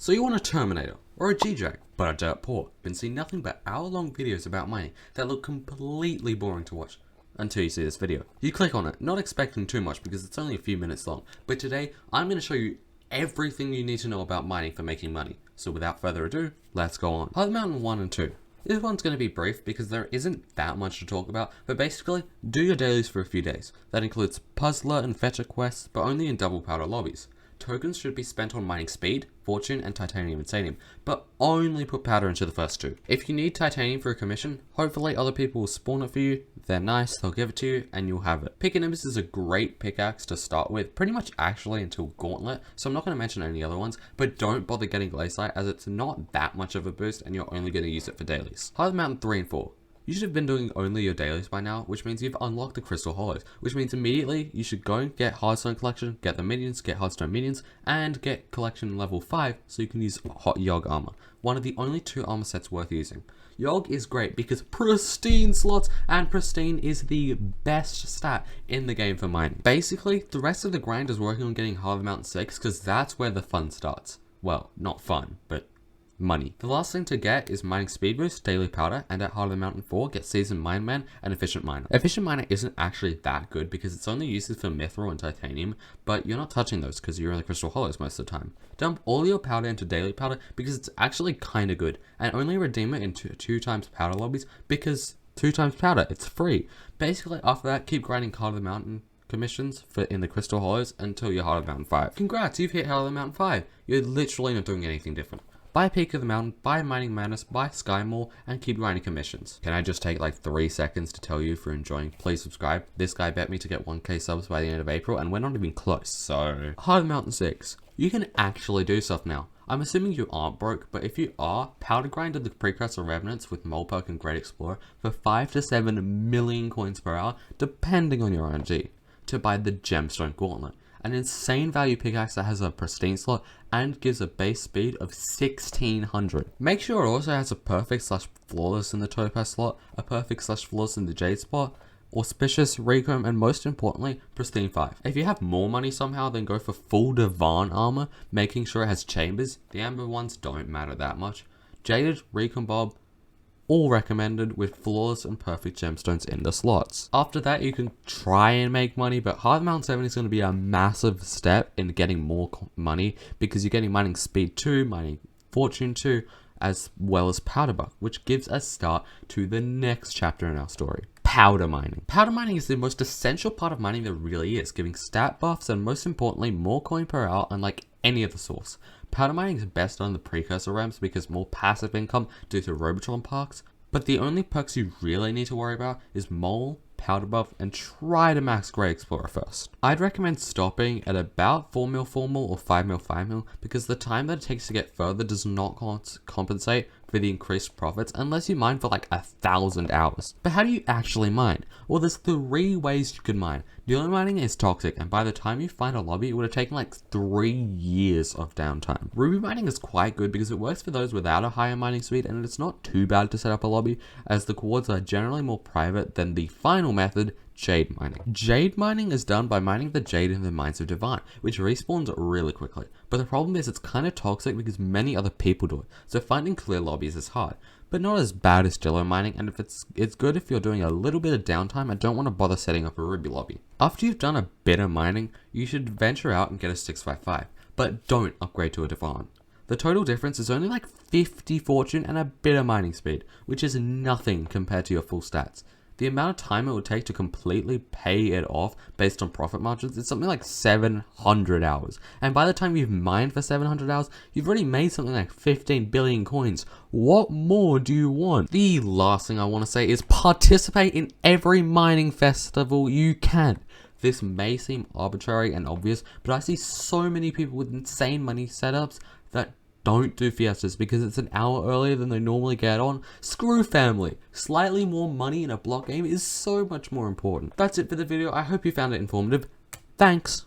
So you want a Terminator, or a G-Drag, but are dirt poor, been seeing nothing but hour-long videos about mining that look completely boring to watch until you see this video. You click on it, not expecting too much because it's only a few minutes long, but today I'm going to show you everything you need to know about mining for making money. So without further ado, let's go on. Hard Mountain 1 and 2. This one's going to be brief because there isn't that much to talk about, but basically, do your dailies for a few days. That includes puzzler and fetcher quests, but only in double powder lobbies. Tokens should be spent on mining speed, fortune, and titanium and sanium, but only put powder into the first two. If you need titanium for a commission, hopefully other people will spawn it for you. They're nice, they'll give it to you, and you'll have it. Pick Nimbus is a great pickaxe to start with, pretty much actually until Gauntlet, so I'm not going to mention any other ones, but don't bother getting Glacier as it's not that much of a boost and you're only going to use it for dailies. Hard Mountain 3 and 4. You should have been doing only your dailies by now, which means you've unlocked the Crystal Hollows, which means immediately you should go and get Hardstone Collection, get the minions, get Hardstone minions, and get Collection level 5 so you can use Hot Yogg armor. One of the only two armor sets worth using. Yogg is great because pristine slots, and pristine is the best stat in the game for mining. Basically, the rest of the grind is working on getting Hard Mountain 6 because that's where the fun starts. Well, not fun, but money. The last thing to get is mining speed boost, daily powder, and at Heart of the Mountain 4 get seasoned mine man and efficient miner. Efficient miner isn't actually that good because it's only used for mithril and titanium, but you're not touching those because you're in the Crystal Hollows most of the time. Dump all your powder into daily powder because it's actually kind of good, and only redeem it into 2 times powder lobbies because 2 times powder, it's free. Basically after that, keep grinding Heart of the Mountain commissions for in the Crystal Hollows until you're Heart of the Mountain 5. Congrats, you've hit Heart of the Mountain 5. You're literally not doing anything different. Buy Peak of the Mountain, buy Mining Madness, buy Sky Mall, and keep grinding commissions. Can I just take like 3 seconds to tell you if you're enjoying, please subscribe. This guy bet me to get 1k subs by the end of April, and we're not even close, so. Heart of the Mountain 6. You can actually do stuff now. I'm assuming you aren't broke, but if you are, powder grind the Precursor Revenants with Mole Perk and Great Explorer for 5 to 7 million coins per hour, depending on your RNG, to buy the Gemstone Gauntlet. An insane value pickaxe that has a pristine slot and gives a base speed of 1600. Make sure it also has a perfect / flawless in the topaz slot, a perfect / flawless in the jade spot, auspicious, recomb, and most importantly, pristine 5. If you have more money somehow, then go for full Divan armor, making sure it has chambers. The amber ones don't matter that much. Jaded, recomb bob, all recommended with flawless and perfect gemstones in the slots. After that, you can try and make money, but Hard Mountain 7 is going to be a massive step in getting more money because you're getting mining speed 2, mining fortune 2, as well as powder buff, which gives a start to the next chapter in our story. Powder mining. Powder mining is the most essential part of mining there really is, giving stat buffs and most importantly more coin per hour unlike any other source. Powder mining is best on the precursor ramps because more passive income due to Robotron parks, but the only perks you really need to worry about is Mole, powder buff, and try to max Great Explorer first. I'd recommend stopping at about 4 mil 4 mil or 5 mil 5 mil because the time that it takes to get further does not compensate for the increased profits unless you mine for like 1,000 hours. But how do you actually mine? Well, there's 3 ways you could mine. Dealer mining is toxic, and by the time you find a lobby, it would have taken like 3 years of downtime. Ruby mining is quite good because it works for those without a higher mining speed, and it's not too bad to set up a lobby, as the coords are generally more private than the final method, jade mining. Jade mining is done by mining the jade in the Mines of Divine, which respawns really quickly. But the problem is it's kind of toxic because many other people do it, so finding clear lobbies is hard. But not as bad as Dillo mining, and if it's good if you're doing a little bit of downtime and don't want to bother setting up a Ruby lobby. After you've done a bit of mining, you should venture out and get a 655, but don't upgrade to a Divan. The total difference is only like 50 fortune and a bit of mining speed, which is nothing compared to your full stats. The amount of time it would take to completely pay it off based on profit margins is something like 700 hours. And by the time you've mined for 700 hours, you've already made something like 15 billion coins. What more do you want? The last thing I want to say is participate in every mining festival you can. This may seem arbitrary and obvious, but I see so many people with insane money setups that don't do fiestas because it's an hour earlier than they normally get on. Screw family. Slightly more money in a block game is so much more important. That's it for the video. I hope you found it informative. Thanks.